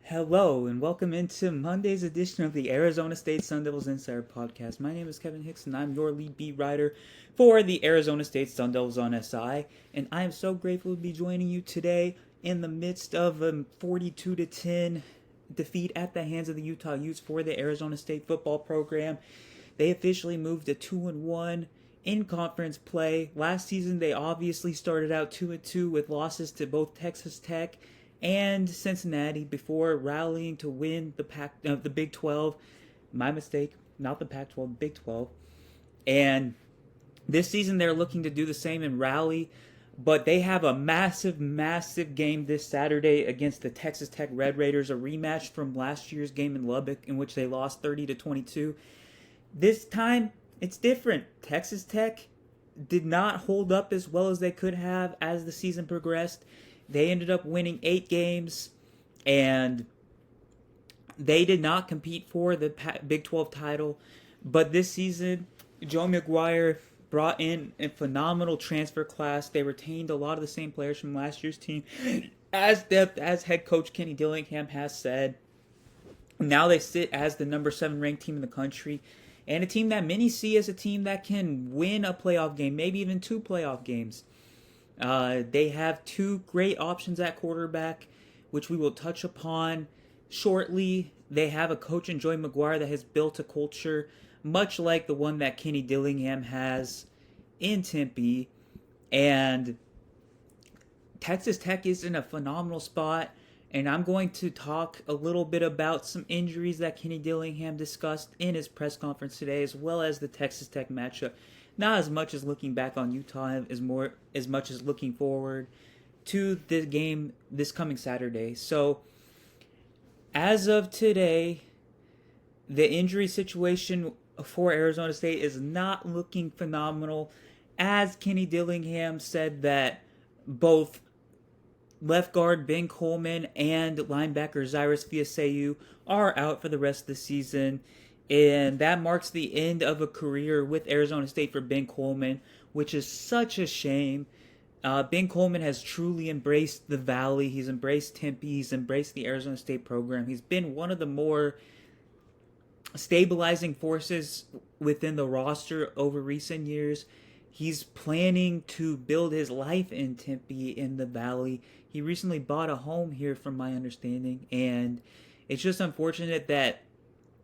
Hello and welcome into Monday's edition of the Arizona State Sun Devils Insider Podcast. My name is Kevin Hicks and I'm your lead beat writer for the Arizona State Sun Devils on SI. And I am so grateful to be joining you today in the midst of a 42-10 defeat at the hands of the Utah Utes for the Arizona State football program. They officially moved to 2-1 in conference play. Last season they obviously started out 2-2 with losses to both Texas Tech and Cincinnati before rallying to win the Big 12. My mistake, not the Pac-12, the Big 12. And this season they're looking to do the same and rally, but they have a massive game this Saturday against the Texas Tech Red Raiders, a rematch from last year's game in Lubbock in which they lost 30-22. This time it's different. Texas Tech did not hold up as well as they could have as the season progressed. They ended up winning 8 games, and they did not compete for the Big 12 title. But this season, Joe McGuire brought in a phenomenal transfer class. They retained a lot of the same players from last year's team, as depth as head coach Kenny Dillingham has said. Now they sit as the number 7 ranked team in the country, and a team that many see as a team that can win a playoff game, maybe even 2 playoff games. They have 2 great options at quarterback, which we will touch upon shortly. They have a coach in Joey McGuire that has built a culture much like the one that Kenny Dillingham has in Tempe. And Texas Tech is in a phenomenal spot. And I'm going to talk a little bit about some injuries that Kenny Dillingham discussed in his press conference today, as well as the Texas Tech matchup. Not as much as looking back on Utah, as much as looking forward to the game this coming Saturday. So, as of today, the injury situation for Arizona State is not looking phenomenal, as Kenny Dillingham said that both left guard Ben Coleman and linebacker Cyrus Fiaseu are out for the rest of the season. And that marks the end of a career with Arizona State for Ben Coleman, which is such a shame. Ben Coleman has truly embraced the Valley. He's embraced Tempe. He's embraced the Arizona State program. He's been one of the more stabilizing forces within the roster over recent years. He's planning to build his life in Tempe in the Valley. He recently bought a home here, from my understanding, and it's just unfortunate that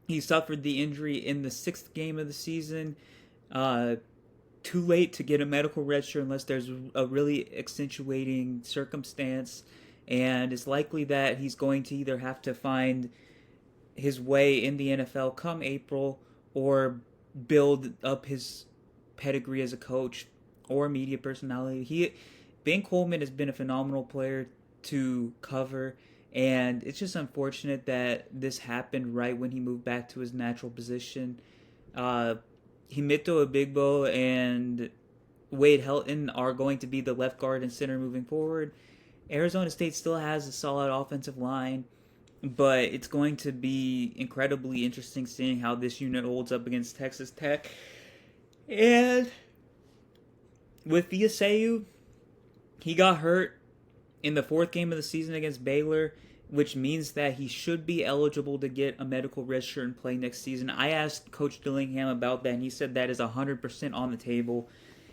he suffered the injury in the 6th game of the season. Too late to get a medical register unless there's a really accentuating circumstance. And it's likely that he's going to either have to find his way in the NFL come April, or build up his pedigree as a coach or media personality. Ben Coleman has been a phenomenal player to cover. And it's just unfortunate that this happened right when he moved back to his natural position. Himito Abigbo and Wade Helton are going to be the left guard and center moving forward. Arizona State still has a solid offensive line, but it's going to be incredibly interesting seeing how this unit holds up against Texas Tech. And with Fiaseu, he got hurt in the 4th game of the season against Baylor, which means that he should be eligible to get a medical register and play next season. I asked Coach Dillingham about that, and he said that is 100% on the table.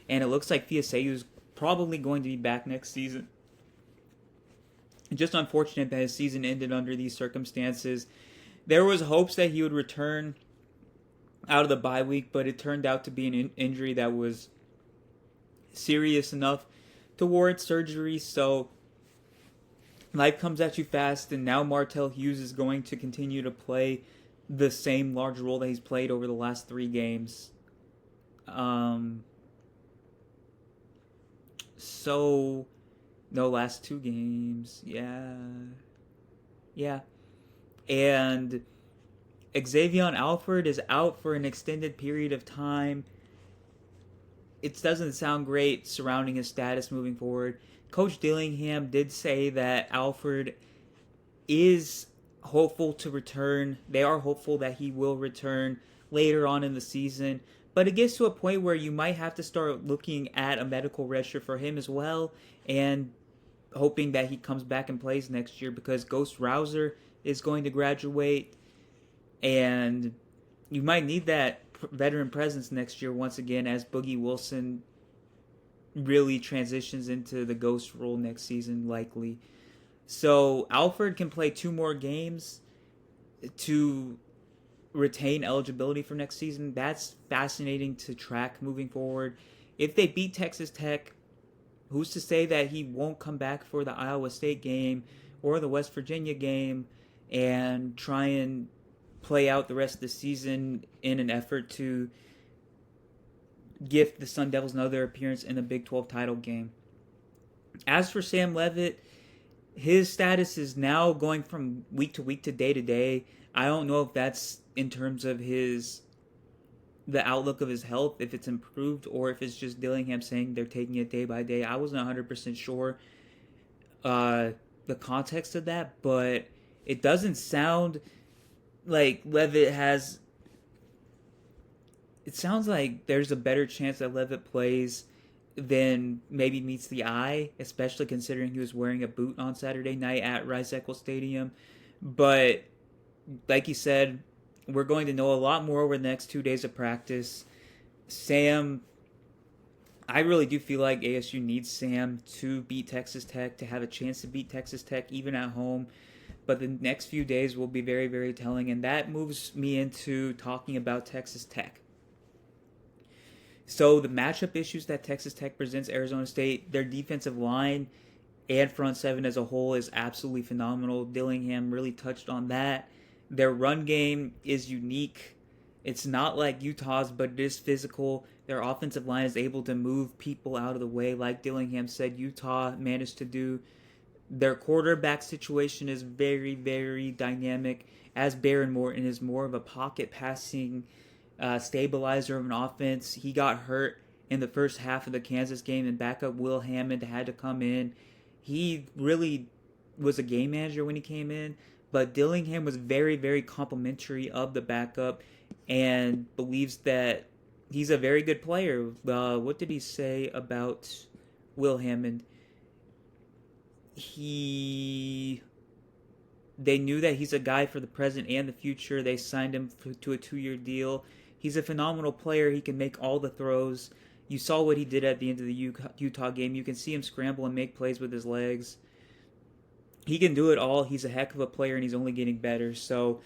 And it looks like Fiaseu is probably going to be back next season. Just unfortunate that his season ended under these circumstances. There was hopes that he would return out of the bye week, but it turned out to be an injury that was serious enough to warrant surgery. So life comes at you fast, and now Martell Hughes is going to continue to play the same large role that he's played over the last 3 games. Last 2 games. Yeah. And Xavier Alford is out for an extended period of time. It doesn't sound great surrounding his status moving forward. Coach Dillingham did say that Alford is hopeful to return. They are hopeful that he will return later on in the season. But it gets to a point where you might have to start looking at a medical register for him as well, and hoping that he comes back and plays next year, because Ghost Rouser is going to graduate, and you might need that veteran presence next year once again as Boogie Wilson really transitions into the ghost role next season, likely. So Alford can play 2 more games to retain eligibility for next season. That's fascinating to track moving forward. If they beat Texas Tech, who's to say that he won't come back for the Iowa State game or the West Virginia game and try and play out the rest of the season in an effort to gift the Sun Devils another appearance in the Big 12 title game. As for Sam Levitt, his status is now going from week to week to day. I don't know if that's in terms of the outlook of his health, if it's improved, or if it's just Dillingham saying they're taking it day by day. I wasn't 100% sure the context of that, but it doesn't sound like Levitt has... It sounds like there's a better chance that Levitt plays than maybe meets the eye, especially considering he was wearing a boot on Saturday night at Rice-Eccles Stadium. But like you said, we're going to know a lot more over the next 2 days of practice. Sam, I really do feel like ASU needs Sam to beat Texas Tech, to have a chance to beat Texas Tech even at home. But the next few days will be very, very telling, and that moves me into talking about Texas Tech. So the matchup issues that Texas Tech presents Arizona State, their defensive line and front seven as a whole is absolutely phenomenal. Dillingham really touched on that. Their run game is unique. It's not like Utah's, but it is physical. Their offensive line is able to move people out of the way, like Dillingham said Utah managed to do. Their quarterback situation is very, very dynamic, as Baron Morton is more of a pocket passing stabilizer of an offense. He got hurt in the first half of the Kansas game, and backup Will Hammond had to come in. He really was a game manager when he came in, but Dillingham was very, very complimentary of the backup and believes that he's a very good player. What did he say about Will Hammond? They knew that he's a guy for the present and the future. They signed him to a 2-year deal. He's a phenomenal player. He can make all the throws. You saw what he did at the end of the Utah game. You can see him scramble and make plays with his legs. He can do it all. He's a heck of a player, and he's only getting better. So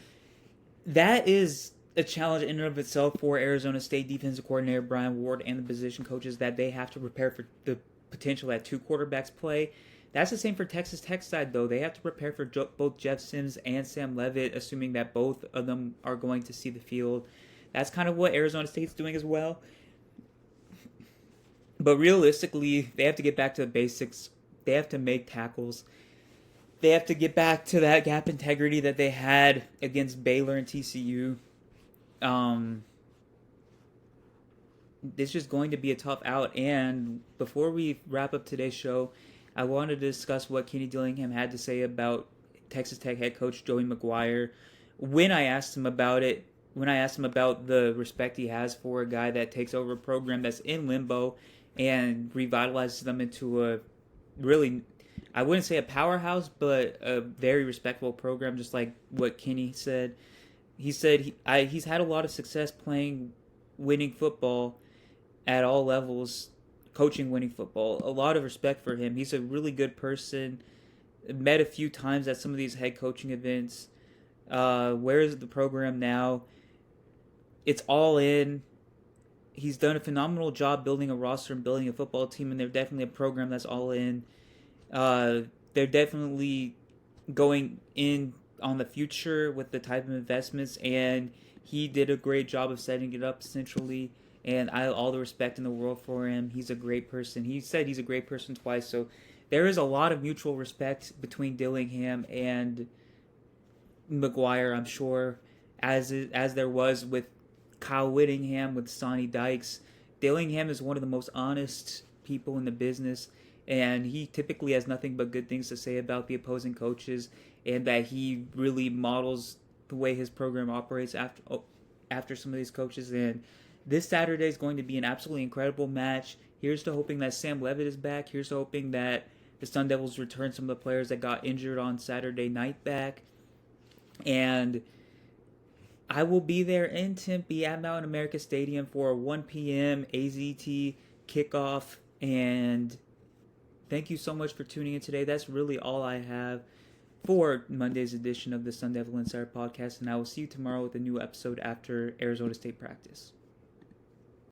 that is a challenge in and of itself for Arizona State defensive coordinator Brian Ward and the position coaches, that they have to prepare for the potential that 2 quarterbacks play. That's the same for Texas Tech side, though. They have to prepare for both Jeff Sims and Sam Levitt, assuming that both of them are going to see the field. That's kind of what Arizona State's doing as well. But realistically, they have to get back to the basics. They have to make tackles. They have to get back to that gap integrity that they had against Baylor and TCU. It's just going to be a tough out. And before we wrap up today's show, I wanted to discuss what Kenny Dillingham had to say about Texas Tech head coach Joey McGuire. When I asked him about the respect he has for a guy that takes over a program that's in limbo and revitalizes them into a really, I wouldn't say a powerhouse, but a very respectable program, just like what Kenny said. He said he's had a lot of success playing winning football at all levels, coaching winning football. A lot of respect for him. He's a really good person. Met a few times at some of these head coaching events. Where is the program now? It's all in. He's done a phenomenal job building a roster and building a football team, and they're definitely a program that's all in. They're definitely going in on the future with the type of investments, and he did a great job of setting it up essentially. And I all the respect in the world for him. He's a great person. He said he's a great person twice, so there is a lot of mutual respect between Dillingham and McGuire, I'm sure, as there was with Kyle Whittingham, with Sonny Dykes. Dillingham is one of the most honest people in the business, and he typically has nothing but good things to say about the opposing coaches, and that he really models the way his program operates after some of these coaches. And this Saturday is going to be an absolutely incredible match. Here's to hoping that Sam Levitt is back. Here's to hoping that the Sun Devils return some of the players that got injured on Saturday night back. And I will be there in Tempe at Mountain America Stadium for a 1 p.m. AZT kickoff. And thank you so much for tuning in today. That's really all I have for Monday's edition of the Sun Devil Insider podcast. And I will see you tomorrow with a new episode after Arizona State practice.